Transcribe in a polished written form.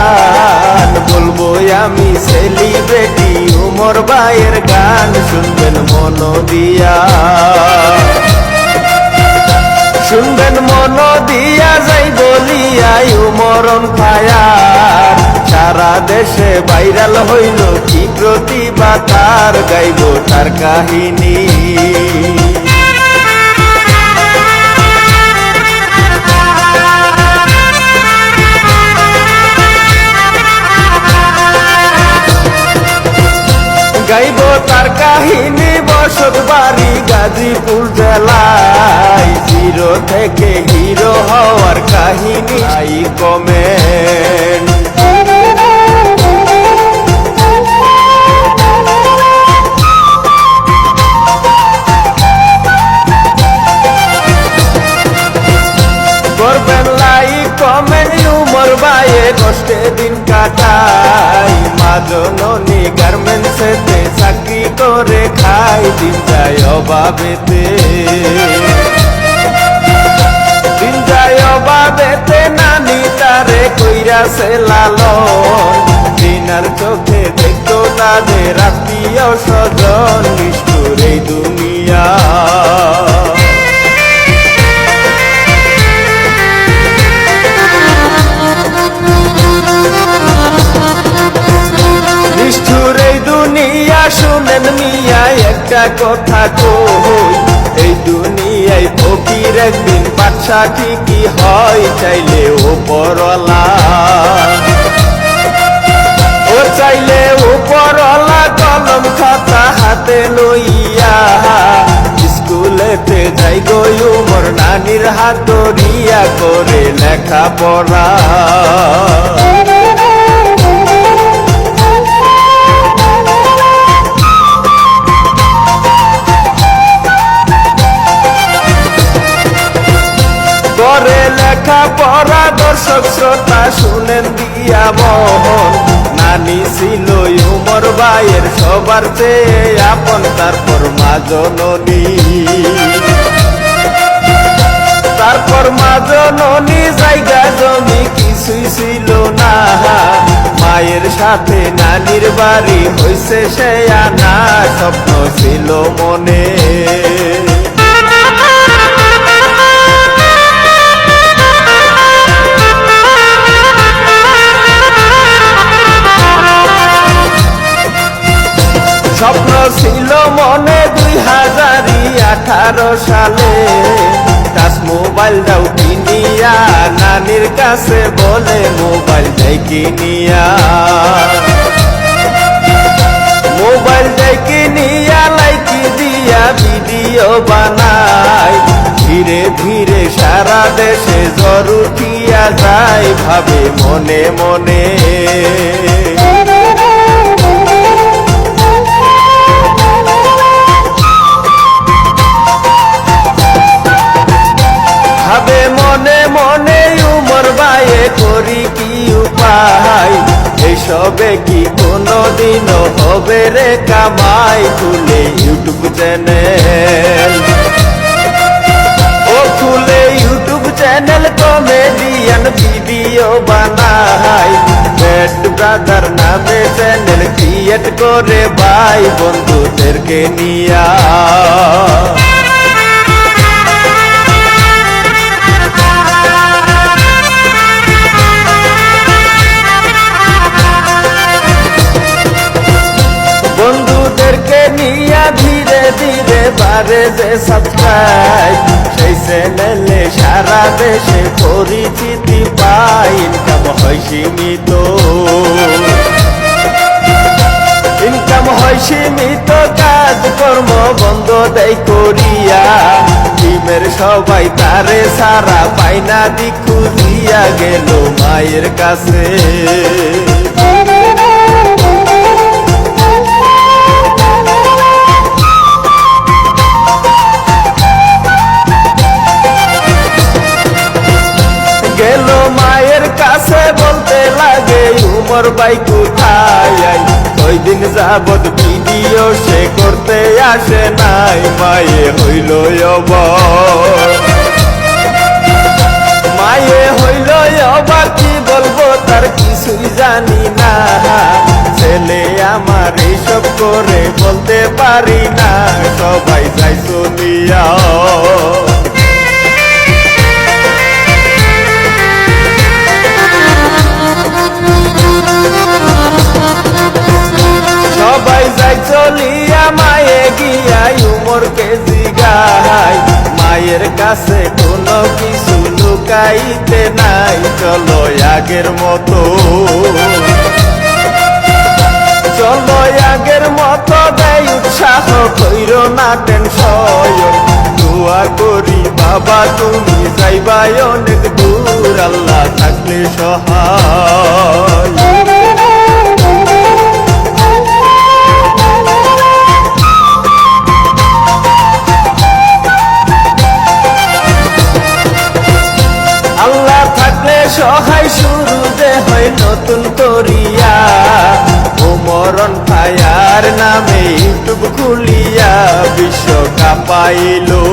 গান বলবো আমি সেলিব্রিটি উমর ভাইয়ের গান শুনবেন মন দিয়া, শুনবেন মন দিয়া যাই বলিয়াই উমরন ফায়ার সারা দেশে ভাইরাল হইল কি প্রতিভা তার, গাইব তার কাহিনী। গাইব তার কাহিনী বসত বাড়ি গাজীপুর জেলায়, জিরো থেকে হিরো হওয়ার কাহিনী আই কমেন্ট। করবেন লাইক কমেন্ট, উমর ভাইয়ে কষ্টে দিন কাটাই, মা জননী গার্মেন্টসেতে চাকরি করে খাই, দিন যায় অভাবেতে, দিন যায় অভাবেতে, নানি তারে কইরাছে লালন, দিনার চোখে দেখতো তাদের আত্মীয় স্বজন, নিষ্ঠুর এই দুনিয়া। নিষ্ঠুর এই দুনিয়া শুনেন মিয়া একটা কথা কই, এই দুনিয়ায় ফকির একদিন বাদশা ঠিকই হয়, চাইলে উপরওয়ালা, ও চাইলে উপরওয়ালা কলম খাতা হাতে লইয়া, স্কুলেতে যাই গো উমর নানির হাত ধরিয়া করে লেখাপড়া। করে লেখাপড়া দর্শক শ্রোতা শুনেন দিয়া মন, নানি ছিল উমর ভাইয়ের সবার চেয়ে আপন, তারপর মা জননী, তারপর মা জননী জায়গা জমি কিছুই ছিল না, মায়ের সাথে নানির বাড়ি হইছে সে আনা, স্বপ্ন ছিল মনে। স্বপ্ন ছিল মনে 2018 সালে, টাচ মোবাইলটাও কিনিয়া নানির কাছে বলে মোবাইলটাই কিনিয়া, মোবাইলটাই কিনিয়া লাইকি দিয়া ভিডিও বানাই, ধীরে ধীরে সারা দেশে জ্বর উঠিয়া যায়, ভাবে মনে মনে। ভাবে মনে মনে উমর ভাইয়ে করি কি উপায়, এইসবে কি কোনদিনও হবে রে কামাই, খুলে ইউটিউব চ্যানেল, ও খুলে ইউটিউব চ্যানেল, কমেডিয়ান ভিডিও বানাই, ব্যাড ব্রাদার নামে চ্যানেল ক্রিয়েট করে ভাই বন্ধুদেরকে নিয়া। বন্ধুদেরকে নিয়া ধীরে ধীরে বাড়ে যে সাবস্ক্রাইব, সেই চ্যানেলে সারা দেশে পরিচিতি পাই, ইনকাম হয় সীমিত, ইনকাম হয় সীমিত, কাজকর্ম বন্ধ দেয় করিয়া, টিমের সবাই তারে সারা পায় না, দিক খুঁজিয়া গেল মায়ের কাছে। গেল মায়ের কাছে বলতে লাগে উমর ভাই কোথায়, ওই দিন যাবত ভিডিও সে করতে আসে নাই, মায়ে হইল অবাক, মায়ে হইল অবাক, কি বলবো তার কিছুই জানি না, ছেলে আমার এইসব করে বলতে পারি না, সবাই যাই চলিয়া। সবাই যাই চলিয়া মায়ে গিয়া উমরকে জিগাই, মায়ের কাছে কোনো কিছু লুকাইতে নাই, চলো আগের মতো, চলো আগের মতো দেয় উৎসাহ, কইর না টেনশন, দোয়া করি বাবা তুমি যাইবাই অনেক দূর, আল্লাহ থাকলে সহায়। আল্লাহ থাকলে সহায় শুরু যে হয় নতুন করিয়া, ওমরন ফায়ার নামে ইউটিউব খুলিয়া বিশ্বকাপ পাইলো।